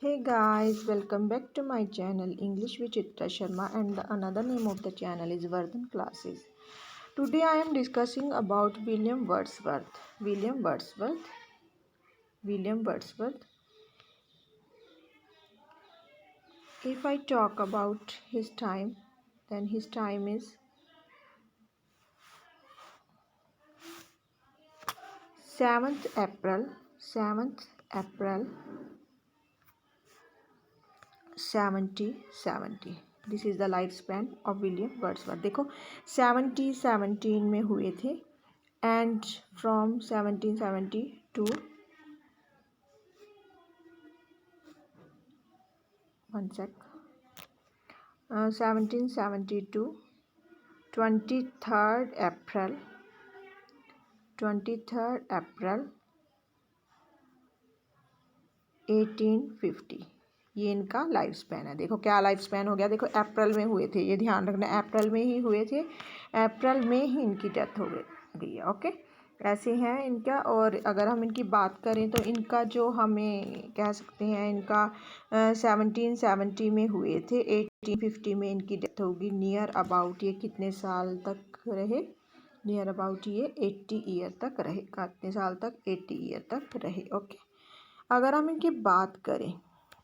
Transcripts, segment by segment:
Hey guys, welcome back to my channel English with Chitra Sharma, and the another name of the channel is Vardhan Classes. Today I am discussing about William Wordsworth. William Wordsworth. If I talk about his time, then his time is 7th April 1770. This is the life span of William Wordsworth. देखो 1717 में हुए थे and from 1770 to 1770 to 23rd April 1850. ये इनका life span है. देखो क्या life span हो गया. देखो अप्रैल में हुए थे, ये ध्यान रखना, अप्रैल में ही हुए थे, अप्रैल में ही इनकी डेथ हो गई है. ओके, ऐसे हैं इनका. और अगर हम इनकी बात करें तो इनका जो हमें कह सकते हैं, इनका 1770 में हुए थे, 1850 में इनकी डेथ होगी. नियर अबाउट ये कितने साल तक रहे? नियर अबाउट ये 80 ईयर तक रहे. कितने साल तक? 80 ईयर तक रहे. ओके, अगर हम इनकी बात करें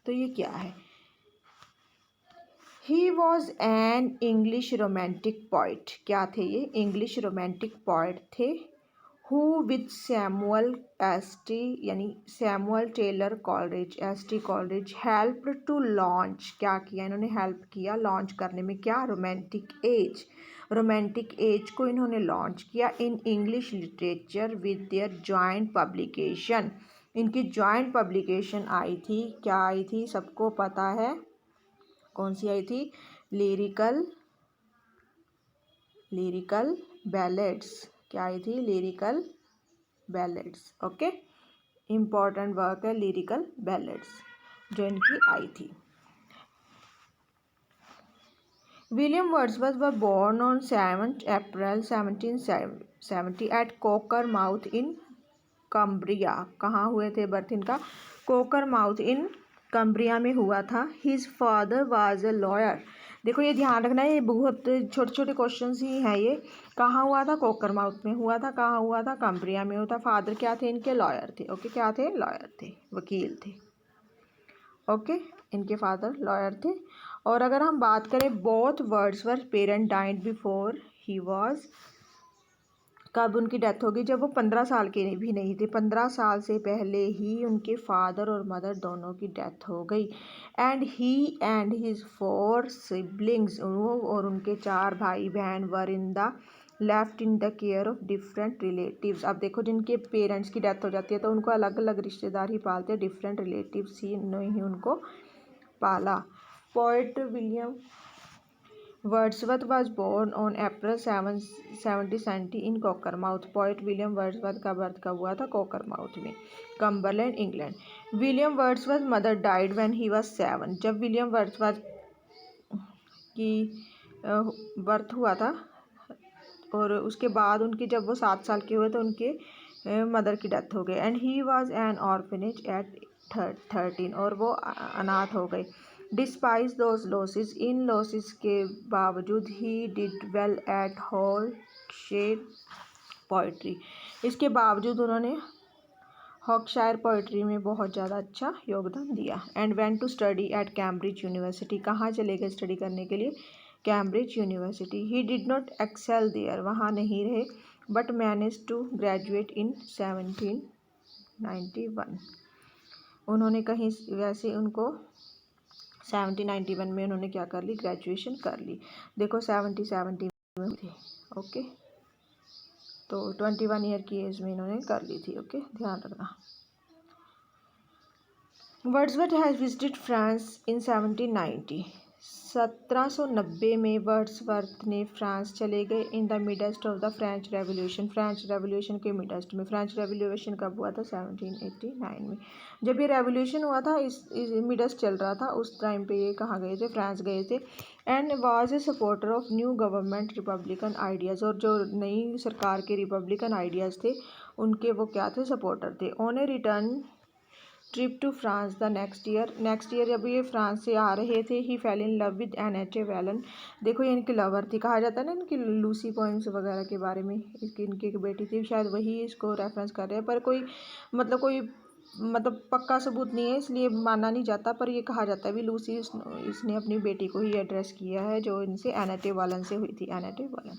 तो ये क्या है? He was an English romantic poet. क्या थे ये? इंग्लिश रोमांटिक पॉइट थे. हु विद सैमुअल एसटी यानी Samuel Taylor Coleridge, ST Coleridge, help to launch. क्या किया इन्होंने? हेल्प किया लॉन्च करने में. क्या? Romantic as. रोमांटिक एज को इन्होंने लॉन्च किया in English literature with their joint publication. इनकी जॉइंट पब्लिकेशन आई थी. क्या आई थी? सबको पता है. कौन सी आई थी? Lyrical ballads. क्या आई थी? Lyrical ballads. Okay, important work है लिरिकल बैलेड्स जो इनकी आई थी. William Wordsworth were born on 7th April 1770 at Cockermouth in Cumbria. कहाँ हुए थे बर्थ इनका? कोकर माउथ इन कम्ब्रिया में हुआ था. His father was a lawyer. देखो ये ध्यान रखना है, ये बहुत छोटे छोटे क्वेश्चंस ही हैं. ये कहाँ हुआ था? कोकर माउथ में हुआ था. कहाँ हुआ था? कम्ब्रिया में हुआ था. फादर क्या थे इनके? लॉयर थे. ओके, क्या थे? लॉयर थे, वकील थे. ओके, इनके फादर लॉयर थे. और अगर हम बात करें, both Wordsworth parent died before he was. कब उनकी डेथ होगी? जब वो 15 साल के भी नहीं थे. 15 साल से पहले ही उनके फादर और मदर दोनों की डेथ हो गई. And he and his 4 siblings, और उनके 4 भाई बहन, were in the left in the care of different relatives. अब देखो, जिनके पेरेंट्स की डेथ हो जाती है तो उनको अलग अलग रिश्तेदार ही पालते हैं. डिफरेंट रिलेटिव्स ही ने ही उनको पाला. Poet William Wordsworth was born on April 7, 1770 in Cockermouth. Poet William Wordsworth का बर्थ कब हुआ था? कोकरमाउथ में, Cumberland, England. William Wordsworth mother died when he was 7. जब विलियम वर्ड्सवर्थ की बर्थ हुआ था और उसके बाद उनके जब वो 7 साल के हुए तो उनके मदर की डेथ हो गई. And he was an orphanage at 13, और वो अनाथ हो गए. डिस्पाइज दोज लॉसेस, इन लॉसेस के बावजूद he did well at Hawkshead poetry. इसके बावजूद उन्होंने हॉर्कशायर पोइट्री में बहुत ज़्यादा अच्छा योगदान दिया. And went to study at Cambridge University. कहाँ चले गए स्टडी करने के लिए? Cambridge University. He did not excel there, वहाँ नहीं रहे, but manage to graduate in 1791. उन्होंने कहीं वैसे उनको 1791 में उन्होंने क्या कर ली? ग्रेजुएशन कर ली. देखो 1770 में थे. ओके, तो 21 ईयर की एज में इन्होंने कर ली थी. ओके, ध्यान रखना. Wordsworth has visited France in 1790. 1790 में वर्ड्सवर्थ ने फ्रांस चले गए. In the midst of the French revolution. French revolution के मिडस्ट में. फ्रेंच रेवोल्यूशन कब हुआ था? 1789 में. जब ये रेवोल्यूशन हुआ था, इस मिडस्ट चल रहा था, उस टाइम पे ये कहाँ गए थे? फ्रांस गए थे. And was a supporter of new government Republican ideas. और जो नई सरकार के रिपब्लिकन आइडियाज़ थे उनके वो क्या थे? सपोर्टर थे. On a return trip to France the next year जब ये फ्रांस से आ रहे थे he fell in love with Annette Vallon. देखो ये इनकी लवर थी, कहा जाता है ना इनकी लूसी पोइम्स वगैरह के बारे में, इसकी इनकी एक बेटी थी, शायद वही इसको रेफरेंस कर रहे हैं, पर कोई पक्का सबूत नहीं है इसलिए माना नहीं जाता, पर ये कहा जाता है भी लूसी इसने अपनी बेटी को ही एड्रेस किया है जो इनसे एनेटे वेलन से हुई थी, एनेटे वेलन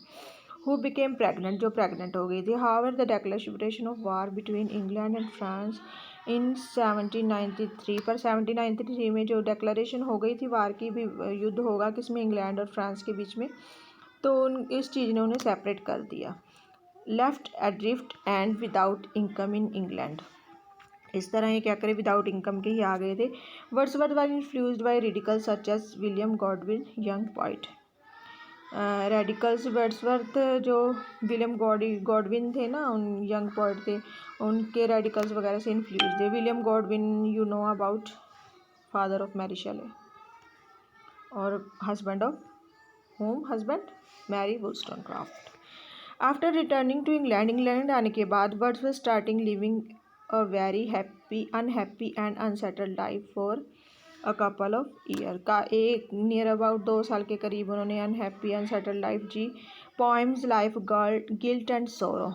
हु बिकेम प्रेगनेंट, जो प्रेगनेंट हो गई थी। However the declaration of war between England and France in 1793, पर 1793 में जो डिक्लेरेशन हो गई थी वार की, भी युद्ध होगा किसमें, इंग्लैंड और फ्रांस के बीच में, तो इस चीज़ ने उन्हें सेपरेट कर दिया। Left adrift and without income in England, इस तरह ये क्या करे, विदाउट इनकम के ही आ गए थे। Wordsworth was influenced by radicals such as William Godwin young poet. Radicals Wordsworth जो विलियम गॉडविन थे ना, उन यंग पोइट थे, उनके रेडिकल्स वगैरह से इन्फ्लुएंस थे। William Godwin you know about, father of Mary Shelley और husband of Mary Wollstonecraft. After returning to England आने के बाद Wordsworth starting living a very unhappy and unsettled life for a couple of year, का एक near about 2 साल के करीब उन्होंने अनहैप्पी अनसेटल्ड लाइफ जी। Poems like guilt and sorrow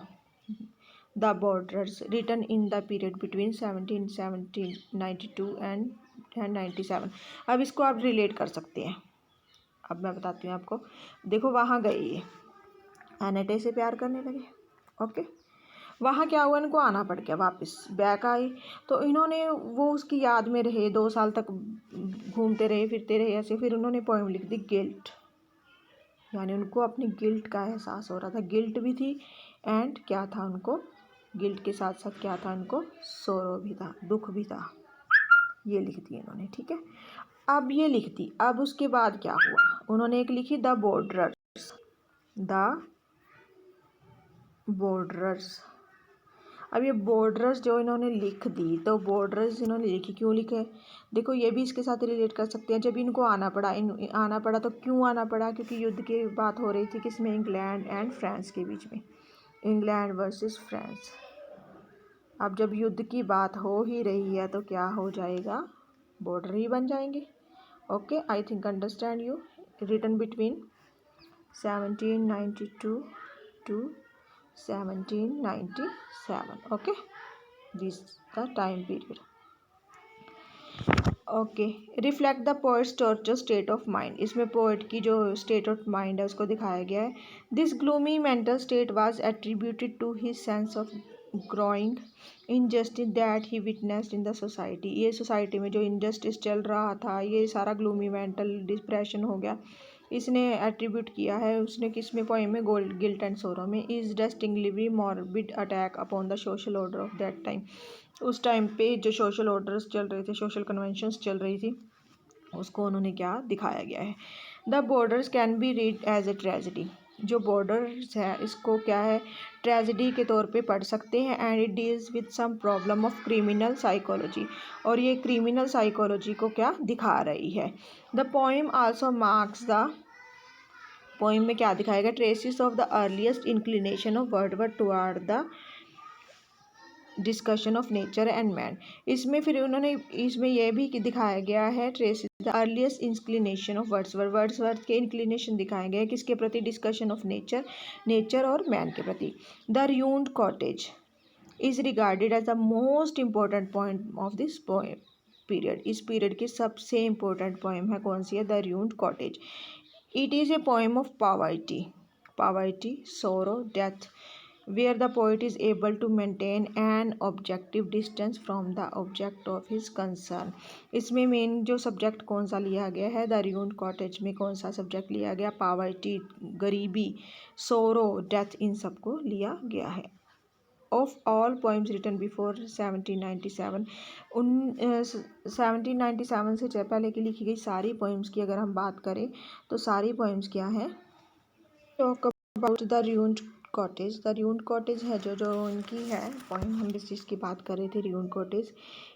the borderers written in the period between 1792 and 97। अब इसको आप रिलेट कर सकते हैं, अब मैं बताती हूँ आपको। देखो वहाँ गए ये एनेटे से प्यार करने लगे, ओके, वहाँ क्या हुआ, इनको आना पड़ गया, वापस बैक आई, तो इन्होंने वो उसकी याद में रहे, 2 साल तक घूमते रहे फिरते रहे ऐसे, फिर उन्होंने पोइम लिख दी गिल्ट, यानी उनको अपनी गिल्ट का एहसास हो रहा था, गिल्ट भी थी एंड क्या था उनको, गिल्ट के साथ साथ क्या था उनको, सोरो भी था, दुख भी था, ये लिख दी इन्होंने, ठीक है। अब ये लिख दी, अब उसके बाद क्या हुआ, उन्होंने एक लिखी द बॉर्डर्स। अब ये बॉर्डर्स जो इन्होंने लिख दी, तो बॉर्डर्स इन्होंने लिखी, क्यों लिखे, देखो ये भी इसके साथ रिलेट कर सकते हैं। जब इनको आना पड़ा तो क्यों आना पड़ा, क्योंकि युद्ध की बात हो रही थी किसमें, इंग्लैंड एंड फ्रांस के बीच में, इंग्लैंड वर्सेस फ्रांस। अब जब युद्ध की बात हो ही रही है तो क्या हो जाएगा, बॉर्डर ही बन जाएंगे, okay. I think understand you. Written between 1792 to 1797, okay, this is the time period, okay। Reflect the poets torture state of mind, इसमें पोएट की जो स्टेट ऑफ माइंड है उसको दिखाया गया है। This gloomy mental state was attributed to his sense of growing injustice that he witnessed in the society, ये society में जो इनजस्टिस चल रहा था, ये सारा ग्लूमी मेंटल डिप्रेशन हो गया, इसने एट्रीब्यूट किया है उसने किस में, पोएम में, गिल्ट एंड सोरो में। Is distinctively morbid attack upon the social order of that time, उस टाइम पे जो सोशल ऑर्डर्स चल रहे थे, सोशल कन्वेंशंस चल रही थी, उसको उन्होंने क्या दिखाया गया है। The borders can be read as a tragedy, जो बॉर्डर्स है इसको क्या है, ट्रेजिडी के तौर पे पढ़ सकते हैं। And it deals with some problem of criminal psychology, और ये क्रिमिनल साइकोलॉजी को क्या दिखा रही है। The poem also marks the, poem में क्या दिखाएगा, traces of the earliest inclination of Wordsworth toward the discussion of nature and man, इसमें फिर उन्होंने इसमें यह भी दिखाया गया है, traces the earliest inclination of Wordsworth के इंक्लिनेशन दिखाए गए किसके प्रति, डिस्कशन ऑफ नेचर और मैन के प्रति। The ruined cottage is regarded as the most important point of this period, इस पीरियड की सबसे इम्पोर्टेंट पोएम है कौन सी है, the ruined cottage. It is a poem of poverty, sorrow, death, where the poet is able to maintain an objective distance from the object of his concern। इसमें main जो subject कौन सा लिया गया है, द रूइंड कॉटेज में कौन सा सब्जेक्ट लिया गया, पावर्टी, गरीबी, सोरो, डेथ, इन सबको लिया गया है। Of all poems written before 1797, 1797 से पहले की लिखी गई सारी पोइम्स की अगर हम बात करें तो सारी पोइम्स क्या हैं, talk about the ruined cottage. The ruined cottage है जो इनकी है पॉइंट, हम जिस चीज़ की बात कर रहे थे, ruined cottage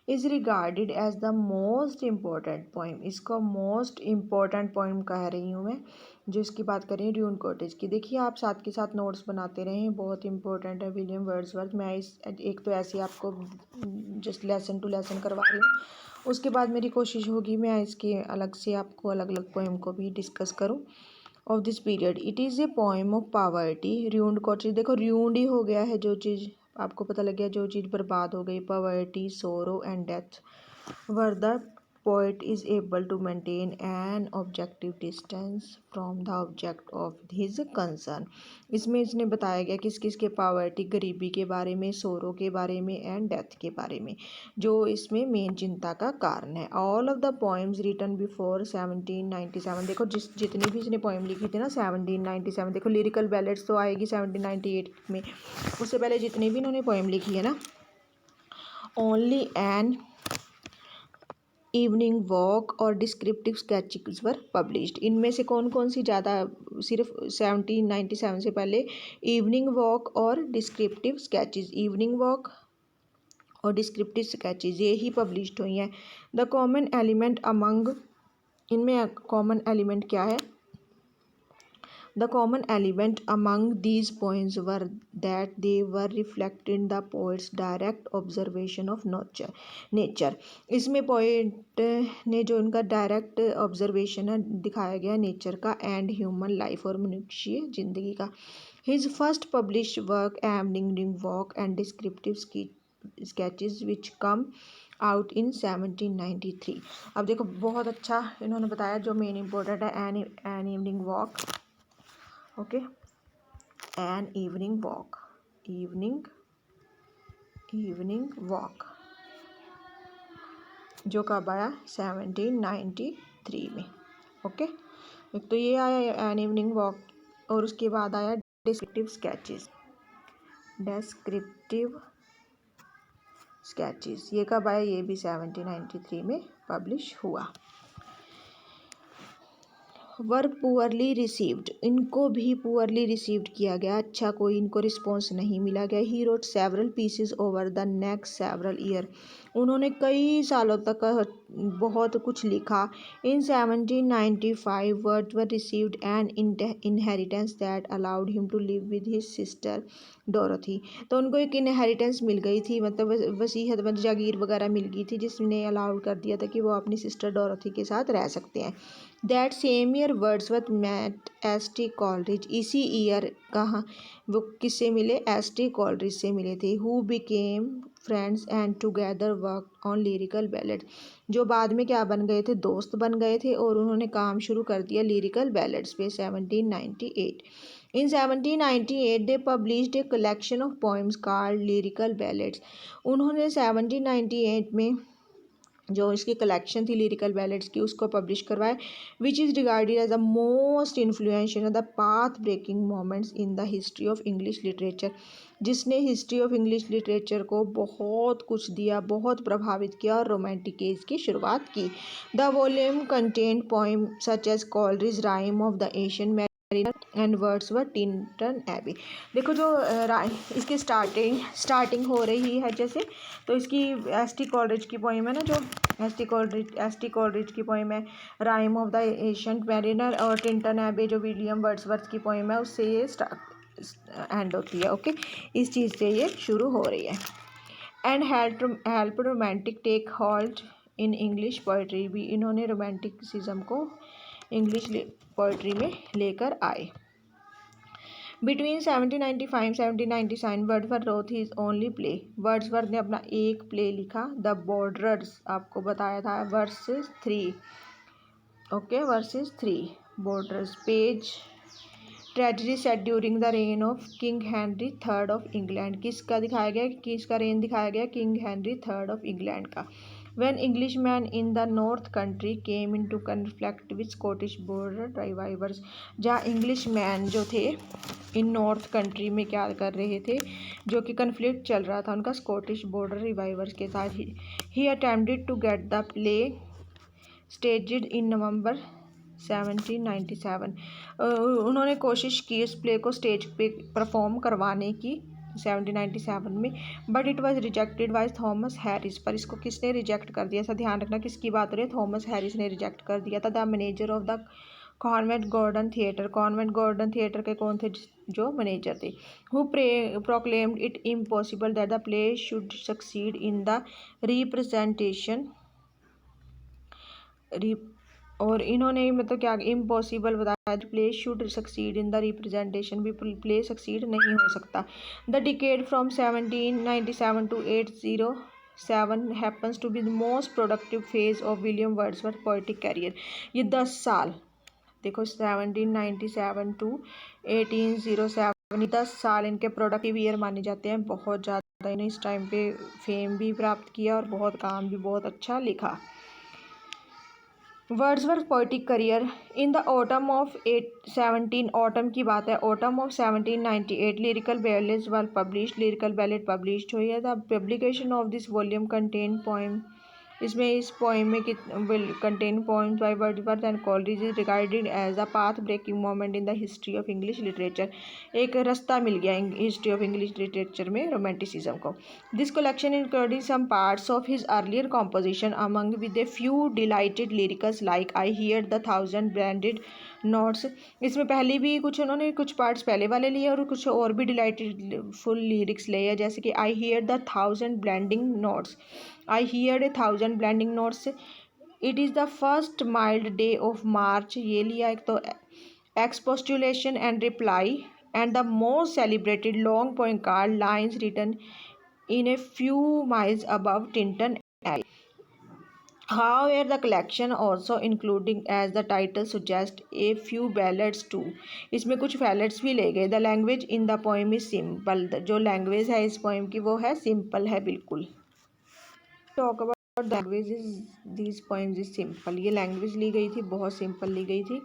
is regarded as the most important poem. इसको मोस्ट इम्पोर्टेंट पोइम कह रही हूँ मैं, जो इसकी बात कर रही हूँ र्यून्ड कॉटेज की। देखिए आप साथ के साथ नोट्स बनाते रहें, बहुत इंपॉर्टेंट है विलियम वर्ड्सवर्थ। मैं इस एक तो ऐसे आपको जस्ट लेसन टू लेसन करवा रही हूँ, उसके बाद मेरी कोशिश होगी मैं इसके अलग से आपको अलग अलग पोइम को भी डिस्कस करूँ of this period. It is a poem of poverty. Ruined cottage, देखो र्यून्ड ही हो गया है, जो चीज़ आपको पता लग गया, जो चीज़ बर्बाद हो गई। Poverty, sorrow and death were the poet is able to maintain an objective distance from the object of his concern। इसमें इसने बताया गया किस किस के, पावर्टी गरीबी के बारे में, सोरो के बारे में एंड डेथ के बारे में, जो इसमें मेन चिंता का कारण है। All of the poems written before 1797। देखो जितनी भी इसने पोएम लिखी थी ना 1797, देखो लिरिकल बैलेट्स तो आएगी 1798 में, उससे पहले जितनी भी इन्होंने पोएम लिखी है ना, ओनली एन इवनिंग वॉक और डिस्क्रिप्टिव स्केचेस वर पब्लिश्ड। इनमें से कौन कौन सी ज़्यादा, सिर्फ 1797 से पहले इवनिंग वॉक और डिस्क्रिप्टिव स्केचेस, इवनिंग वॉक और डिस्क्रिप्टिव स्केचेस ये ही पब्लिश्ड हुई हैं। द कॉमन एलिमेंट अमंग, इनमें कॉमन एलिमेंट क्या है? The common element among these poems were that they were reflecting the poet's direct observation of nature। इसमें poet ने जो उनका डायरेक्ट ऑब्जर्वेशन है दिखाया गया नेचर का एंड ह्यूमन लाइफ और मनुष्य जिंदगी का। His first published work, Evening Walk and Descriptive Sketches, which come out in 1793। अब देखो बहुत अच्छा इन्होंने बताया, जो मेन इम्पोर्टेंट है an evening walk, okay, an evening walk, evening walk, जो कब आया 1793 में, ओके। एक तो ये आया एन इवनिंग वॉक, और उसके बाद आया डिस्क्रिप्टिव स्केचेस, ये कब आया? ये भी 1793 में पब्लिश हुआ। वर पुअरली रिसीव्ड, इनको भी पुअरली रिसीव्ड किया गया, अच्छा कोई इनको रिस्पॉन्स नहीं मिला गया। He wrote several pieces over the next several year, उन्होंने कई सालों तक बहुत कुछ लिखा। In 1795 Wordsworth received an inheritance that allowed him to live with his sister Dorothy. तो उनको एक इनहेरिटेंस मिल गई थी, मतलब वसीयत जागीर वगैरह मिल गई थी, जिसने अलाउड कर दिया था कि वो अपनी सिस्टर डोरोथी के साथ रह सकते हैं। That same year Wordsworth met ST. Coleridge, इसी ईयर कहाँ वो किससे मिले? एस.टी. कॉलरिज से मिले थे। Who became friends and together work on lyrical ballads, जो बाद में क्या बन गए थे? दोस्त बन गए थे, और उन्होंने काम शुरू कर दिया लिरिकल बैलेड्स पे 1798। In 1798 they published a collection of poems called lyrical ballads. उन्होंने 1798 में जो इसकी कलेक्शन थी लिरिकल बैलेड्स की, उसको पब्लिश करवाया, which is regarded as the most influential the path breaking moments in the history of English literature, जिसने history of English literature को बहुत कुछ दिया, बहुत प्रभावित किया और रोमांटिक एज की शुरुआत की। The volume content poem such as Coleridge rhyme of the Asian and Wordsworth Tintern Abbey. देखो जो इसकी स्टार्टिंग हो रही है जैसे, तो इसकी एस.टी. कॉलरिज की पोइम है ना, जो एस.टी. कॉलरिज की पोइम है rhyme of the ancient mariner, और टिंटन एबी जो विलियम वर्ड्सवर्थ की पोइम है, उससे ये एंड होती है, ओके। इस चीज़ से ये शुरू हो रही है। And help romantic take hold in English poetry, भी इन्होंने रोमांटिसिज्म को इंग्लिश पोइट्री में लेकर आए। Between 1795-1797 Wordsworth wrote his only play, Wordsworth ने अपना एक प्ले लिखा, द बॉर्डर्स, आपको बताया था, versus 3, okay, versus 3 borders, page tragedy set during the rain of king Henry third of England, किसका दिखाया गया? किसका रेन दिखाया गया? King Henry third of England का। When Englishmen in the North Country came into conflict with Scottish border reviewers, जहाँ Englishman जो थे इन नॉर्थ कंट्री में क्या कर रहे थे, जो कि कन्फ्लिक्ट चल रहा था उनका स्कॉटिश बॉर्डर रिवाइवर्स के साथ। He attempted to get the play staged in November 1797। उन्होंने कोशिश की इस प्ले को स्टेज पे परफॉर्म करवाने की 1797 में, but it was rejected by Thomas Harris. पर इसको किसने रिजेक्ट कर दिया? ऐसा ध्यान रखना किसकी बात हो रही है, थॉमस हैरिस ने रिजेक्ट कर दिया था। The manager of the Covent Garden theatre, Covent Garden theatre के कौन थे जो मैनेजर थे? Who proclaimed it impossible that the play should succeed in the representation. और इन्होंने मतलब क्या इम्पॉसिबल बताया, play should succeed in the representation, भी प्ले सक्सीड नहीं हो सकता। The decade from 1797 to 1807 happens to be the most productive phase of William Wordsworth poetic career. ये 10 साल देखो 1797 to 1807, 10 साल इनके प्रोडक्टिव ईयर माने जाते हैं। बहुत ज़्यादा इन्हें इस टाइम पे फेम भी प्राप्त किया और बहुत काम भी बहुत अच्छा लिखा। Wordsworth poetic career in the autumn of 17 autumn की बात है, autumn of 1798 lyrical ballads were published, lyrical ballad published हुई है। The publication of this volume contain poem, इसमें इस पोएम में contain poems by Wordsworth and Coleridge is regarded as a path breaking moment in the history of English literature. एक रास्ता मिल गया history of English literature में romanticism को। This collection including some parts of his earlier composition among with a few delighted lyricals like I hear the thousand branded notes. इसमें पहले भी कुछ उन्होंने कुछ पार्ट्स पहले वाले लिए और कुछ और भी डिलाइटेड फुल लिरिक्स लिए हैं, जैसे कि I hear the thousand blending notes, I hear a thousand blending notes, it is the first mild day of March, ये लिया एक तो expostulation and reply and the most celebrated long poem called lines written in a few miles above Tintern एल। However, the collection also including, as the title suggests, a few ballads too. इसमें कुछ ballads भी ले गए। The language in the poem is simple. जो language है इस poem की वो है simple है बिल्कुल। Talk about the language is these poems is simple. ये language ली गई थी, बहुत simple ली गई थी।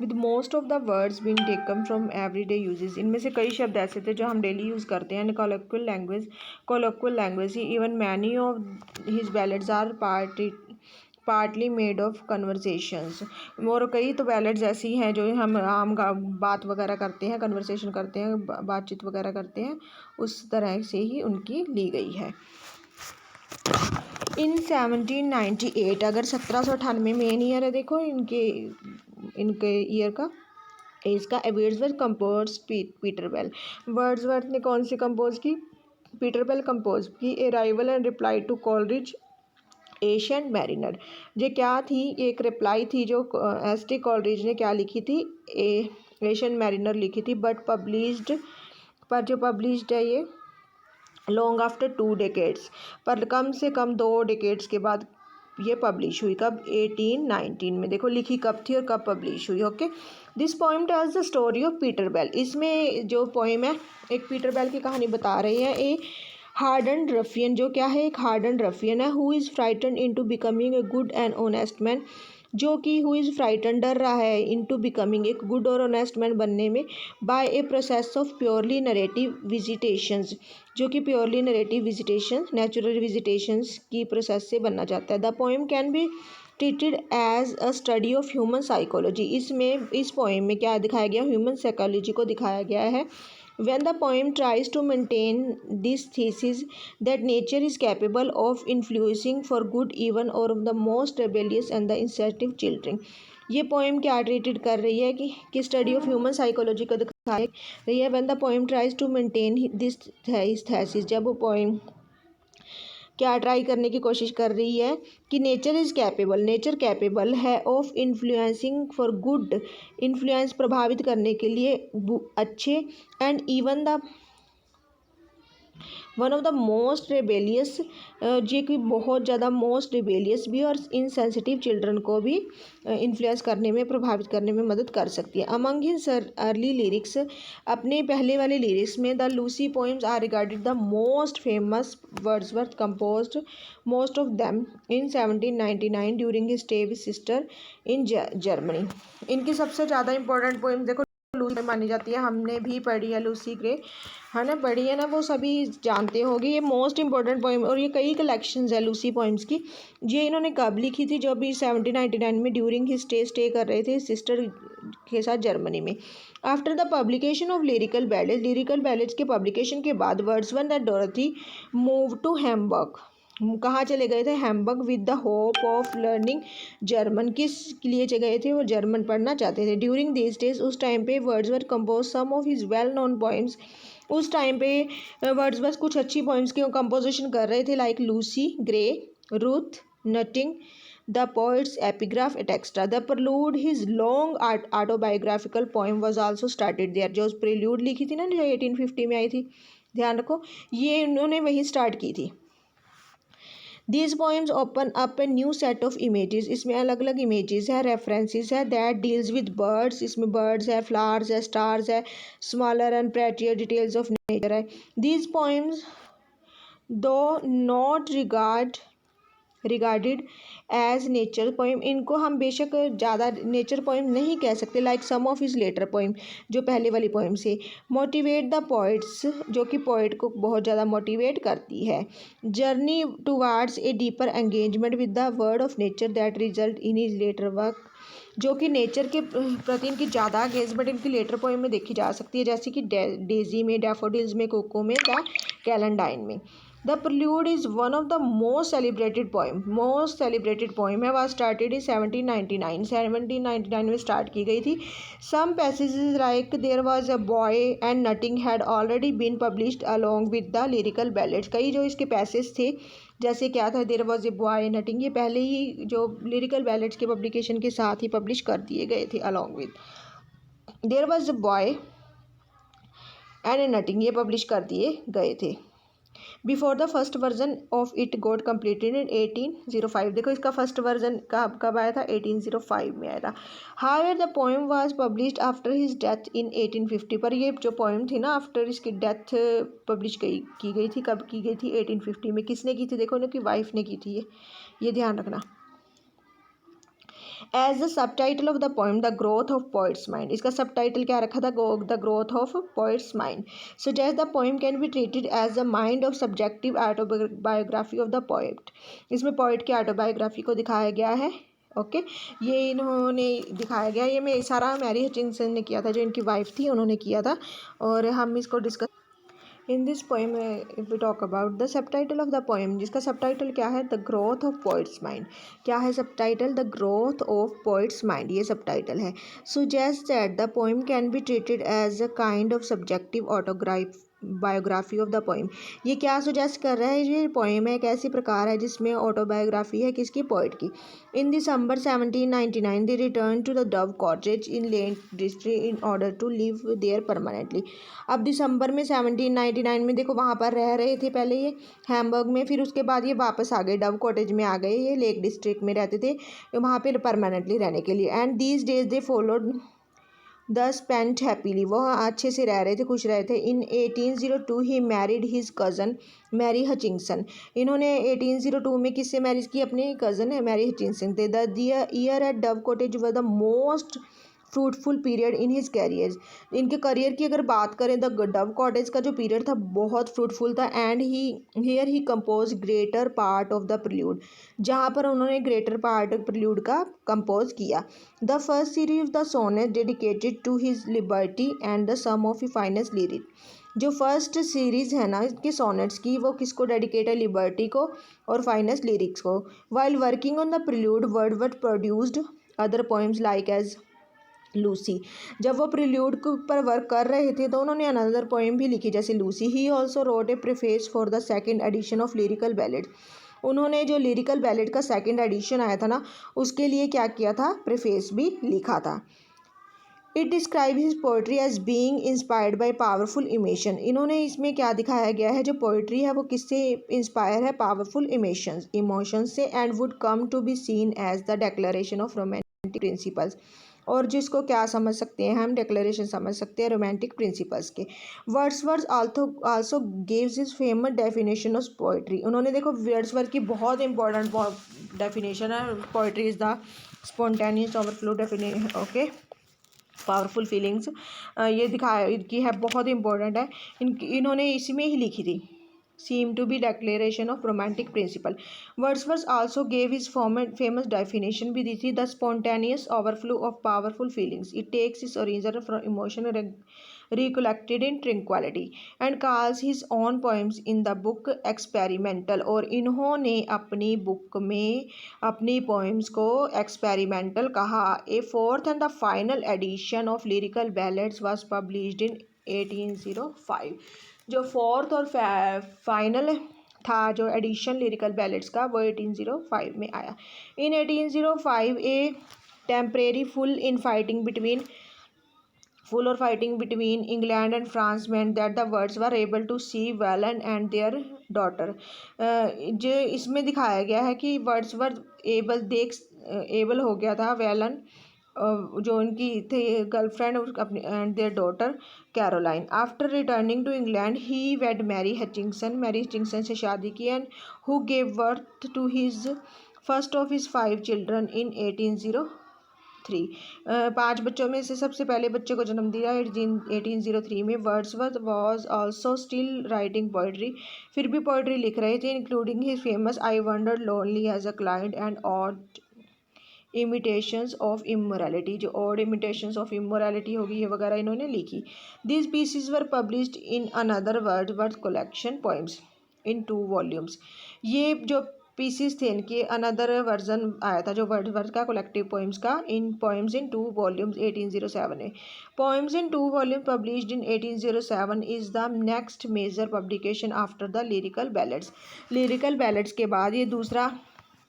With most of the words being taken from everyday uses. इनमें से कई शब्द ऐसे थे जो हम daily use करते हैं। Colloquial language. Even many of his ballads are partly made of conversations, और कई तो बैलेट्स ऐसी हैं जो हम आम बात वगैरह करते हैं, कन्वर्सेशन करते हैं, बातचीत वगैरह करते हैं, उस तरह से ही उनकी ली गई है। इन 1798, अगर 1798 मेन ईयर है देखो इनके ईयर का, इसका Wordsworth compose Peter Bell. Wordsworth ने कौन सी कंपोज की? पीटर बेल कंपोज की a rival and reply to Coleridge ancient mariner. ये क्या थी? एक रिप्लाई थी जो एस.टी. कॉलरिज ने क्या लिखी थी? एशियन मैरिनर लिखी थी, बट पब्लिश्ड, पर जो पब्लिश्ड है ये लॉन्ग आफ्टर 2 डेकेड्स, पर कम से कम 2 डेकेड्स के बाद ये पब्लिश हुई। कब? 1819 में। देखो लिखी कब थी और कब पब्लिश हुई। Okay, this poem tells the story of Peter Bell. इसमें जो पोएम है एक पीटर बेल की कहानी बता रही है। ए हार्डन रफियन, जो क्या है? एक हार्डन रफियन है, who is frighten into becoming a good and honest man, जो कि हु इज़ फ्राइटन डर रहा है इनटू बिकमिंग एक गुड और ऑनेस्ट मैन बनने में, by a process of purely narrative visitations, जो कि purely narrative visitation natural visitations की प्रोसेस से बनना चाहता है। The poem can be treated as a study of human psychology. इसमें इस पोएम में क्या दिखाया गया? ह्यूमन साइकोलॉजी को दिखाया गया है। When the poem tries to maintain this thesis that nature is capable of influencing for good even or of the most rebellious and the insensitive children, ये पोएम क्या ट्रीटेड कर रही है कि स्टडी ऑफ ह्यूमन साइकोलॉजी को दिखा रही है। When the poem tries to maintain this thesis, जब वो पोएम क्या ट्राई करने की कोशिश कर रही है कि नेचर कैपेबल है of influencing for good, influence प्रभावित करने के लिए अच्छे, and even the one of the most rebellious, जो कि बहुत ज़्यादा मोस्ट रेबेलियस भी और इनसेंसिटिव चिल्ड्रन को भी इन्फ्लुएंस करने में, प्रभावित करने में मदद कर सकती है। अमंग हिज अर्ली लिरिक्स, अपने पहले वाले लिरिक्स में the Lucy poems are regarded the most famous. Wordsworth composed most of them in 1799 during his stay with sister in Germany. इनकी सबसे ज़्यादा इंपॉर्टेंट पोएम्स देखो लूसी मानी जाती है, हमने भी पढ़ी है लूसी ग्रे, है ना, पढ़ी है ना, वो सभी जानते होंगे। ये मोस्ट इंपॉर्टेंट पोइम, और ये कई कलेक्शंस है लूसी पोइम्स की। ये इन्होंने कब लिखी थी, जो अभी 1799 में ड्यूरिंग ही स्टे कर रहे थे सिस्टर के साथ जर्मनी में। After the publication of lyrical ballads के पब्लिकेशन के बाद Wordsworth and Dorothy move to Hamburg. कहाँ चले गए थे, Hamburg, with the hope of learning German. किस लिए गए थे, वो जर्मन पढ़ना चाहते थे। ड्यूरिंग दिस डेज, उस टाइम पे Wordsworth compose some of his well known poems. उस टाइम पे वर्ड्सवर्थ कुछ अच्छी पोइम्स की कंपोजिशन कर रहे थे, like Lucy Grey, Ruth nutting, the poets epigraph etcetera. The prelude his long autobiographical poem was also started there. जो prelude लिखी थी ना, जो 1850 में आई थी, ध्यान रखो, ये उन्होंने वही स्टार्ट की थी। These poems open up a new set of images। इसमें अलग अलग images है, references है, that deals with birds। इसमें birds है, flowers है, stars है, smaller and prettier details of nature है। These poems though not regarded as nature poem, इनको हम बेशक ज़्यादा नेचर पोइम नहीं कह सकते, like some of his later poem, जो पहले वाली पोइम से। मोटिवेट द पोइट्स, जो कि पोइट को बहुत ज़्यादा मोटिवेट करती है। Journey towards a deeper engagement with the word of nature that result in his later work, जो कि नेचर के प्रति इनकी ज़्यादा एंगेजमेंट इनकी लेटर पोइम में देखी जा सकती है, जैसे कि डेजी में, डैफोडिल्स में, कोको में, द कैलेंडाइन में। The Prelude is one of the most celebrated poem है, वह स्टार्टेड इन 1799 में स्टार्ट की गई थी। Some passages like there was a boy and nothing had already been published along with the lyrical ballads. कई जो इसके पैसेज थे, जैसे क्या था, there was a boy nothing, ये पहले ही जो लिरिकल बैलेट्स के पब्लिकेशन के साथ ही पब्लिश कर दिए गए थे, along with their was a boy and A nutting, ये पब्लिश कर दिए गए थे। Before the first version of it got completed in 1805। देखो इसका फर्स्ट वर्जन कब आया था, 1805 में आया था। However the poem was published after his death in 1850। पर ये जो पोएम थी ना, आफ्टर इसकी डेथ पब्लिश की गई थी, कब की गई थी, 1850 में। किसने की थी, देखो इनकी वाइफ ने की थी, ये ध्यान रखना। As the subtitle of the poem the growth of poet's mind, इसका सब टाइटल क्या रखा था, the growth of poet's mind. Suggest the poem can be treated as the mind of subjective autobiography of the poet. इसमें poet की autobiography को दिखाया गया है। ओके ये इन्होंने दिखाया गया, ये मैं सारा मैरी हचिंसन ने किया था, जो इनकी वाइफ थी उन्होंने किया था, और हम इसको discuss in this poem. If we talk about the subtitle of the poem, जिसका सब टाइटल क्या है, the growth of poet's mind. क्या है subtitle, the growth of poet's mind, ये सब टाइटल है। Suggest that the poem can be treated as a kind of subjective biography of the poem. ये क्या suggest कर रहा है, ये पोएम है एक ऐसी प्रकार है जिसमें ऑटोबायोग्राफी है, किसकी, पोइट की। In December 1799 they return to the Dove cottage in lake district in order to live there permanently. अब दिसंबर में 1799 में देखो वहाँ पर रह रहे थे पहले ये हैम्बर्ग में, फिर उसके बाद ये वापस आ गए, डव कॉटेज में आ गए, ये लेक डिस्ट्रिक्ट में रहते थे वहाँ पे परमानेंटली रहने के लिए। And these days they followed the spent happily, वो अच्छे से रह रहे थे, खुश रहे थे। In 1802 he married his cousin Mary Hutchinson. इन्होंने 1802 में किससे मैरिज की, अपने कज़न है Mary Hutchinson. The year at Dove cottage was the most fruitful period in his career. इनके करियर की अगर बात करें, द डव कॉटेज का जो पीरियड था बहुत फ्रूटफुल था। And here he compose greater part of the prelude, जहाँ पर उन्होंने ग्रेटर पार्ट प्रल्यूड का कंपोज किया। The first series of the sonnet dedicated to his liberty and the some of he finest lyric. जो first series है ना इसके sonnets की, वो किसको डेडिकेट है, लिबर्टी को और फाइनेस्ट लिरिक्स को। While working on the prelude Wordsworth produced other poems like as Lucy. जब वो प्रिल्यूड पर वर्क कर रहे थे तो उन्होंने अनदर पोएम भी लिखी, जैसे Lucy. He also wrote a preface for the second edition of lyrical ballad. उन्होंने जो लिरिकल बैलेड का सेकेंड एडिशन आया था ना, उसके लिए क्या किया था, प्रीफेस भी लिखा था। It describe his poetry as being inspired by powerful emotion. इन्होंने इसमें क्या दिखाया गया है, जो पोइट्री है वो किससे इंस्पायर है, पावरफुल इमोशंस से। And would come to be seen as the declaration of romantic principles, और जिसको क्या समझ सकते हैं हम, डेक्लेरेशन समझ सकते हैं रोमांटिक प्रिंसिपल्स के। Wordsworth also gives his famous definition of poetry. उन्होंने देखो वर्ड्सवर्थ की बहुत इंपॉर्टेंट डेफिनेशन है, poetry is the spontaneous overflow definition. Okay powerful feelings ये दिखाया की है, बहुत इंपॉर्टेंट है। इन्होंने इसी में ही लिखी थी। seem to be declaration of romantic principle. Wordsworth also gave his famous definition भी दी थी, the spontaneous overflow of powerful feelings. It takes its origin from emotion recollected in tranquility and calls his own poems in the book experimental. और इन्होंने अपनी book में अपनी poems को experimental कहा. A fourth and the final edition of lyrical ballads was published in 1805. जो fourth और final था जो एडिशन लिरिकल बैलेट्स का, वो 1805 में आया. इन 1805 ए temporary full or fighting between England and France meant that the Words were able to see Welland and their daughter. जो इसमें दिखाया गया है कि वर्ड्सवर्थ एबल हो गया था वेलन जो उनकी थे गर्लफ्रेंड और अपनी and their daughter Caroline. After returning to England he wed Mary Hutchinson से शादी की and who gave birth to his first of his 5 children in 1803. 5 बच्चों में से सबसे पहले बच्चे को जन्म दिया 1803 में. Wordsworth was also still writing poetry, फिर भी पोइट्री लिख रहे थे, including his famous I wandered lonely as a client and ode imitations of immorality. जो ऑड इमिटेशंस ऑफ इमोरलिटी होगी ये वगैरह इन्होंने लिखी. These pieces were published in another Wordsworth collection poems in 2 volumes. ये जो पीसेस थे इनके अनदर वर्जन आया था जो वर्ड्सवर्थ का कलेक्टिव पोइम्स का इन पोइम्स इन 2 वॉल्यूम्स 1807 में. Poems in 2 volume published in 1807 is the next major publication after the lyrical ballads. Lyrical ballads के बाद ये दूसरा,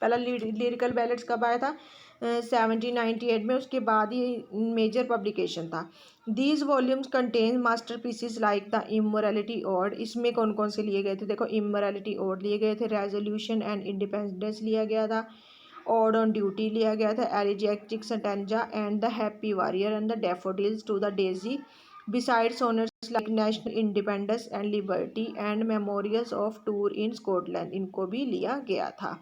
पहला लिरिकल बैलेट्स कब आया था 1798 में, उसके बाद ये मेजर पब्लिकेशन था. These volumes contain masterpieces like the immorality ode. इसमें कौन कौन से लिए गए थे देखो, इमोरलिटी ओड लिए गए थे, रेजोल्यूशन एंड इंडिपेंडेंस लिया गया था, ओड ऑन ड्यूटी लिया गया था, elegiac stanzas and the happy warrior and the daffodils to the daisy, besides honours like national independence and liberty and memorials of tour in Scotland, इनको भी लिया गया था.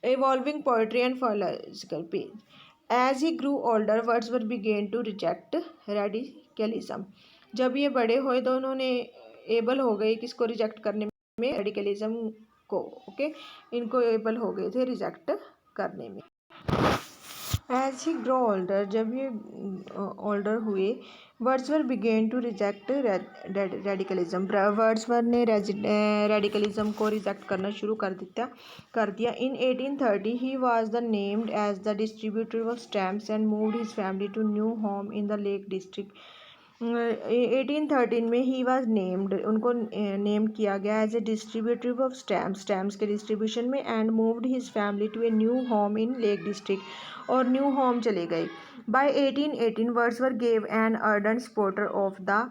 Evolving poetry and philosophical page. As he grew older, Wordsworth began to reject radicalism. जब ये बड़े हुए तो उन्होंने एबल हो गए किसको रिजेक्ट करने में, रेडिकलिज्म को. ओके, इनको एबल हो गए थे रिजेक्ट करने में. As he grew older, जब ये ओल्डर हुए, Wordsworth began to reject radicalism. Wordsworth ने रेडिकलिज्म को रिजेक्ट करना शुरू कर दिया. In 1830 he was named as the distributor of stamps and moved his family to new home in the Lake District. 1813 में ही वॉज नेम्ड, उनको नेम किया गया as a distributor of stamps के डिस्ट्रीब्यूशन में, and moved his family to a new home in lake District, और new home चले गए. By 1818 Wordsworth gave an ardent supporter of the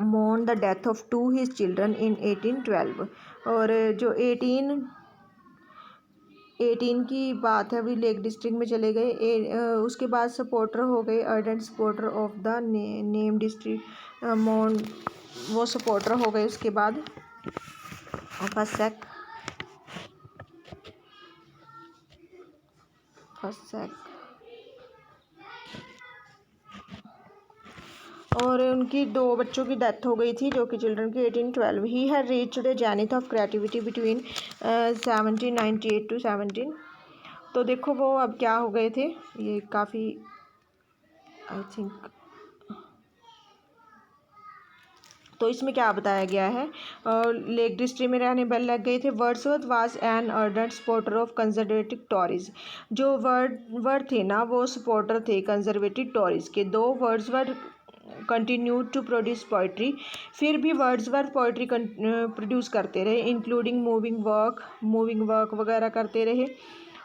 mourn the death of 2 his children in 1812. और जो 18 की बात है अभी लेक डिस्ट्रिक्ट में चले गए. उसके बाद सपोर्टर हो गए, ardent supporter of the name district मोन, वो सपोर्टर हो गए. उसके बाद फर्स्ट सेक और उनकी 2 बच्चों की डेथ हो गई थी जो कि चिल्ड्रन की 1812. He had reached A zenith of creativity between 1798 to 17. तो देखो वो अब क्या हो गए थे, ये काफ़ी आई थिंक, तो इसमें क्या बताया गया है, लेक डिस्ट्रिक्ट में रहने लग गए थे. Wordsworth was an ardent supporter of conservative Tories. जो वर्ड थे ना वो सपोर्टर थे कंजर्वेटिव टॉरीज के. Though Wordsworth continued to produce poetry, फिर भी वर्ड्सवर्थ पोइट्री प्रोड्यूस करते रहे, इंक्लूडिंग मूविंग वर्क वगैरह करते रहे.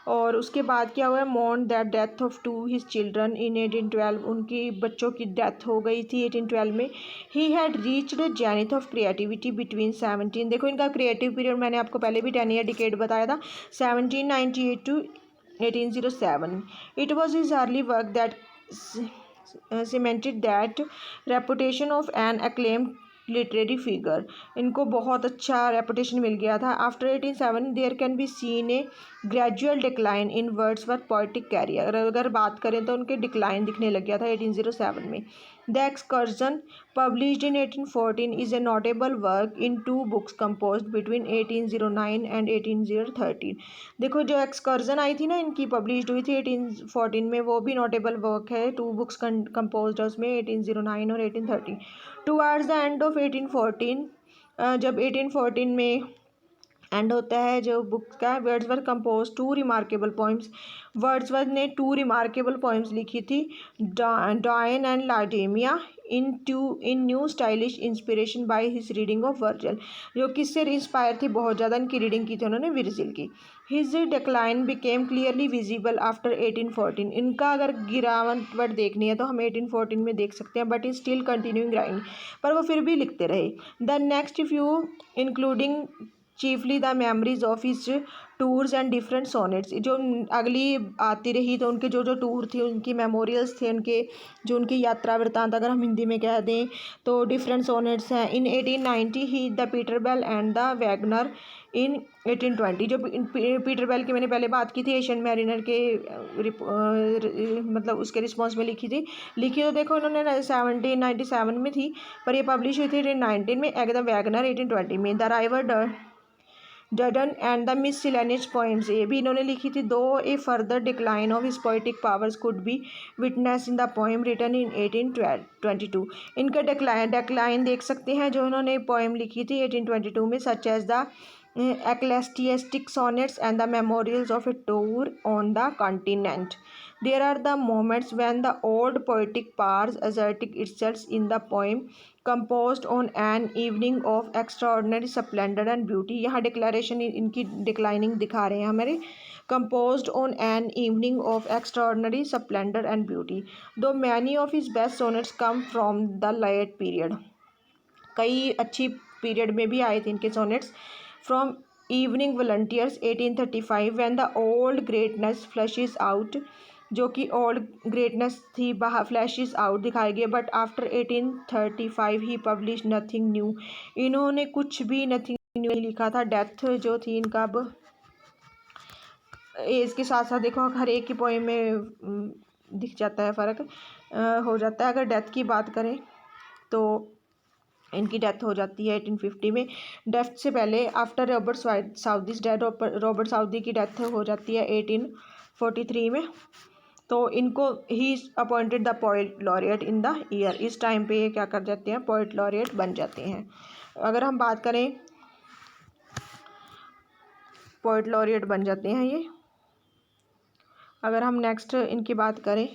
और उसके बाद क्या हुआ, mourned that death of 2 his children in 1812. उनकी बच्चों की डेथ हो गई थी 1812 में. He had reached zenith of creativity between 17, देखो इनका क्रिएटिव पीरियड मैंने आपको पहले भी 10 ईयर डिकेड बताया था, 1798 to 1807. It was his early work that cemented that reputation of an acclaimed literary figure, इनको बहुत अच्छा रेपुटेशन मिल गया था। After 1807 there can be seen a gradual decline in Wordsworth poetic career, अगर बात करें तो उनके डिक्लाइन दिखने लग गया था 1807 में। The excursion published in 1814 is a notable work in two books composed between 1809 and 1813। देखो जो एक्सकर्जन आई थी ना इनकी, पब्लिश्ड हुई थी 1814 में, वो भी नोटेबल वर्क है। टू बुक्स कंपोज्ड है उसमें, 1809 और 1813। टुवार्ड्स द एंड ऑफ 1814, जब 1814 में एंड होता है जो बुक का, Wordsworth compose two remarkable poems, Wordsworth ने टू रिमार्केबल पोइम्स लिखी थी, Dion and Laodamia, in new stylish inspiration by his reading of Virgil, जो किससे इंस्पायर थी, बहुत ज़्यादा इनकी रीडिंग की थी उन्होंने वर्जिल की। His decline became clearly visible after 1814, इनका अगर गिरावट देखनी है तो हम 1814 में देख सकते हैं, but is still continuing writing, पर वो फिर भी लिखते रहे। The next few including chiefly the memories of his tours and different sonnets, जो अगली आती रही तो उनके जो जो टूर थे, उनकी मेमोरियल्स थे, उनके जो उनकी यात्रा वृत्तांत अगर हम हिंदी में कह दें तो डिफरेंट सोनेट्स हैं। In 1890 he the Peter Bell and the Waggoner in 1820, जो पीटर बेल की मैंने पहले बात की थी, एशियन मैरिनर के मतलब उसके रिस्पॉन्स में लिखी तो देखो उन्होंने 1797 में थी, पर ये पब्लिश हुई थी 1819 में। द वैगनर 1820 में। The river Duddon and the miscellaneous poems, ये भी इन्होंने लिखी थी। Though a further decline of his poetic powers could be witness in the poem written in 1822, इनका डिक्लाइन देख सकते हैं जो इन्होंने पोएम लिखी थी 1822 में, such as the ecclesiastic sonnets and the memorials of a tour on the continent. There are the moments when the old poetic powers asserted itself in the poem composed on an evening of extraordinary splendor and beauty। यहाँ declaration इनकी declining दिखा रहे हैं हमारे। composed on an evening of extraordinary splendor and beauty, though many of his best sonnets come from the late period, कई अच्छी period में भी आए थे इनके sonnets. From evening volunteers 1835 when the old greatness flashes out, जो कि old greatness थी बाहर फ्लैशेस आउट दिखाई गए, but after 1835 he publish nothing new, इन्होंने कुछ भी नथिंग न्यू नहीं लिखा था। डेथ जो थी इनका अब एज के साथ साथ देखो हर एक की पोएम में दिख जाता है, फ़र्क हो जाता है। अगर डेथ की बात करें तो इनकी डेथ हो जाती है 1850 में। डेथ से पहले after Robert Southey's death, Robert Southey की डेथ हो जाती है 1843 में। तो इनको ही appointed the poet laureate in the year, इस टाइम पे ये क्या कर जाते हैं, पोएट लॉरिएट बन जाते हैं। अगर हम बात करें पोएट लॉरिएट बन जाते हैं ये। अगर हम नेक्स्ट इनकी बात करें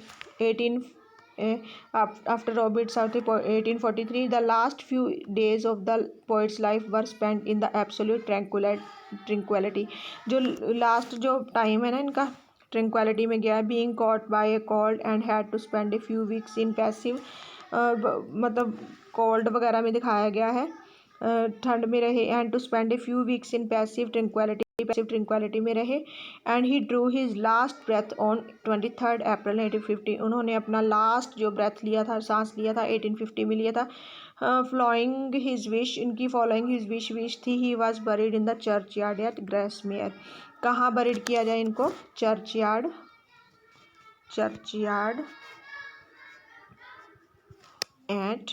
after Robert Southey 1843, the last few days of the poet's life were spent in the absolute tranquility, जो लास्ट जो टाइम है ना इनका ट्रैंक्विलिटी में गया। Being caught by a cold and had to spend a few weeks in passive, मतलब cold वगैरह में दिखाया गया है, ठंड में रहे, and to spend a few weeks in passive tranquility में रहे, and he drew his last breath on 23 April 1850, उन्होंने अपना लास्ट जो ब्रेथ लिया था, सांस लिया था 1850 में लिया था। फॉलोइंग हिज विश, इनकी फॉलोइंग हिज विश थी he was buried in the churchyard at Grasmere, कहाँ बरीड किया जाए इनको, चर्च यार्ड एट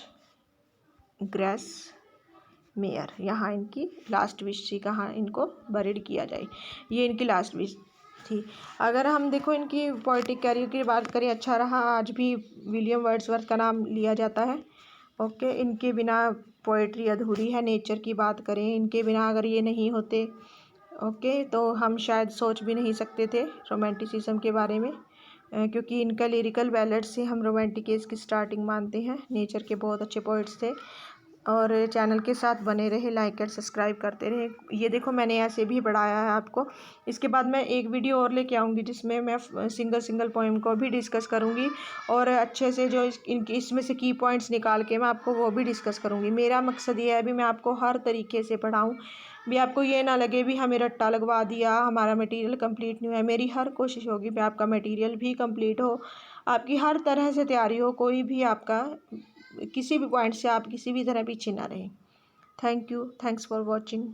ग्रेसमेयर, यहाँ इनकी लास्ट विश थी कहाँ इनको बरीड किया जाए, ये इनकी लास्ट विश थी। अगर हम देखो इनकी पोइटिक कैरियर की बात करें, अच्छा रहा, आज भी विलियम वर्ड्सवर्थ का नाम लिया जाता है। ओके, इनके बिना पोइट्री अधूरी है। नेचर की बात करें, इनके बिना अगर ये नहीं होते ओके तो हम शायद सोच भी नहीं सकते थे रोमांटिसिज्म के बारे में, क्योंकि इनका लिरिकल बैलेड से हम रोमांटिक एज की स्टार्टिंग मानते हैं। नेचर के बहुत अच्छे पोइट्स थे। और चैनल के साथ बने रहे, लाइक और सब्सक्राइब करते रहे। ये देखो मैंने ऐसे भी बढ़ाया है आपको। इसके बाद मैं एक वीडियो और लेके आऊँगी जिसमें मैं सिंगल पोएम को भी डिस्कस करूँगी, और अच्छे से जो इनकी इसमें से की पॉइंट्स निकाल के मैं आपको वो भी डिस्कस करूँगी। मेरा मकसद ये है भी मैं आपको हर तरीके से पढ़ाऊँ, भी आपको ये ना लगे भी हमें रट्टा लगवा दिया, हमारा मटेरियल कंप्लीट नहीं हुआ है। मेरी हर कोशिश होगी भी आपका मटेरियल भी कंप्लीट हो, आपकी हर तरह से तैयारी हो, कोई भी आपका किसी भी पॉइंट से आप किसी भी तरह पीछे ना रहें। Thank you, thanks for watching.